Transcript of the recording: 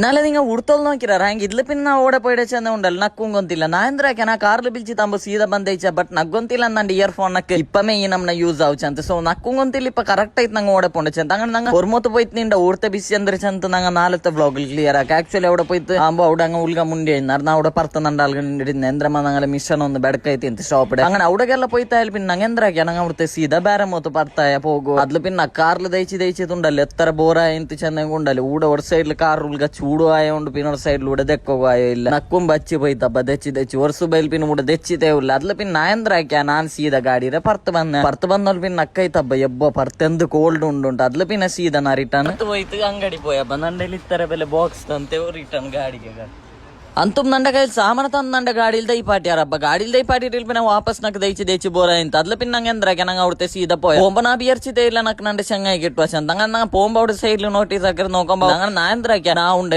ನಾಳೆ ನಿಂಗೆ ಉಡ್ತೋಲ್ ನೋಕಿರಾರ ಹಂಗೆ ಇದ್ಲ ಪಿನ್ ನಾ ಓಡ ಪೈಡೆ ಚಂದ ಉಂಡಲ್ಲ ನಕ್ಕೊಂಗೊಂತಿಲ್ಲ ನಾ ಎಂದ್ರಾಕೆ ನಾ ಕಾರ್ಲು ಬಿಲ್ಚಿ ತಂಬ ಸೀದಾ ಬಂದೈಚ ಬಟ್ ನಗ್ಗೊಂತಿಲ್ಲ ನಂದು ಇಯರ್ ಫೋನ್ ನಕ್ಕೆ ಇಪ್ಪಮೇ ಈ ನಮ್ನ ಯೂಸ್ ಆವ್ ಚಂತ ಸೊ ನಕ್ಕೊಂಗೊಂತಿಲ್ಲ ಇಪ್ಪ ಕರೆಕ್ಟ್ ಐತ್ ನಂಗೆ ಓಡ ಪೊಂಡೆ ಚಂತ ಹಂಗ ನಂಗೆ ಹೊರ್ಮೊತ್ತು പോയിട്ട് ನಿಂಡ ಊರ್ತೆ ಬಿಸಿ ಅಂದ್ರೆ ಚಂತ ನಂಗೆ ನಾಲത്തെ വ്ളോഗിൽ ക്ലിയർ ആക്കി ആക്ച്വലി അവിടെ പോയിട്ട് ആകുമ്പോ അവിടെ അങ്ങ് ഉൾക മുണ്ടി ഞാൻ അവിടെ പറത്തുന്നുണ്ട് ആളുകൾ എന്ദ്രമ ഞങ്ങളെ മിഷൻ ഒന്ന് ബെടക്കೈತಿ ಅಂತ ಶಾಪ್ അങ്ങനെ അവിടെಗೆಲ್ಲ പോയിട്ടായാലും പിന്നെ ನಂಗೆ ಎಂದ್ರಾಕೆ ನಂಗೆ ಅವಿടുത്തെ ಸೀದಾ ಬೇರೆ ಮೊತ್ತು ಬರ್ತಾಯ ಹೋಗು ಅದ್ಲು പിന്നെ ಕಾರ್ಲು ದೈಚಿ ತುಂಡಲ್ಲ ಎತ್ತರ ಬೋರಾಯ ಇಂತ ಚೆನ್ನಾಗಿ ಉಂಡಲ್ಲ ಊಡ ಒಡ ಸೈಡ್ಲು ಕಾರ್ ಉಲ್ಗ ಚೂಡು ಆಯೋಂಡು ಪಿನ್ನೋಡ ಸೈಡ್ ಊಡ ದೆಕ್ಕೋಗು ಆಯೋ ಇಲ್ಲ ನಕ್ಕುಂ ಬಚ್ಚಿ പോയിത്തಬ್ಬ ದೆಚ್ಚಿ ವರ್ಷ ಬೈಲ್ ಪಿನ್ ಊಡ ದೆಚ್ಚಿತೇ ಇಲ್ಲ ಅದ್ಲ പിന്നെ ನಾ ಎಂದ್ರಾಕೆ ನಾನ್ ಸೀದಾ ಗಾಡಿರೆ ಪರ್ತ್ ಬಂದೋಲ್ പിന്നെ ನಕ್ಕೈತಬ್ಬ ಎಬ್ಬ ಪರ್ತೆಂದು ಕೋಲ್ಡ್ ಉಂಡುಂಟು ಅದ್ಲ പിന്നെ ಸೀದಾ ನಾ ರಿಟರ್ನ್ ಹೋಯ್ತು ಅಂಗಡಿ പോയಬ್ಬ ನಂಡಲ್ಲಿ ಇತ್ತರ ಬೆಲೆ ಬಾಕ್ಸ್ ತಂತೆ ರಿಟರ್ನ್ ಗಾಡಿಗೆ ಅಂತು ನಂಡ ಕೈಲಿ ಸಾಮಾನು ತಂದು ನಂಡ ಗಾಡಿಲ್ ದೈ ಪಾಟ್ಯಾರಬ್ಬ ಗಾಡಿಲ್ ದೈ ಪಾಟಿಟಿಲ್ പിന്നെ ವಾಪಸ್ ನಕ್ ದೈಚಿ ಬೋರ ಇಂತ ಅದ್ಲ പിന്നെ ನಂಗೆ ಎಂದ್ರಾಕೆ ನಂಗೆ ಅവിടുത്തെ സീത പോയ പോകുമ്പോ നാ വിചാരിച്ചിട്ടേ ഇല്ല നക്ക് നണ്ട് ചങ്ങായി കിട്ടുക ചന്ത അങ്ങനെ പോകുമ്പോ അവിടെ സൈഡിൽ നോട്ടീസ് ആക്കി നോക്കുമ്പോ അങ്ങനെ നാ എന്തിരാക്കിയാ നാ ഉണ്ട്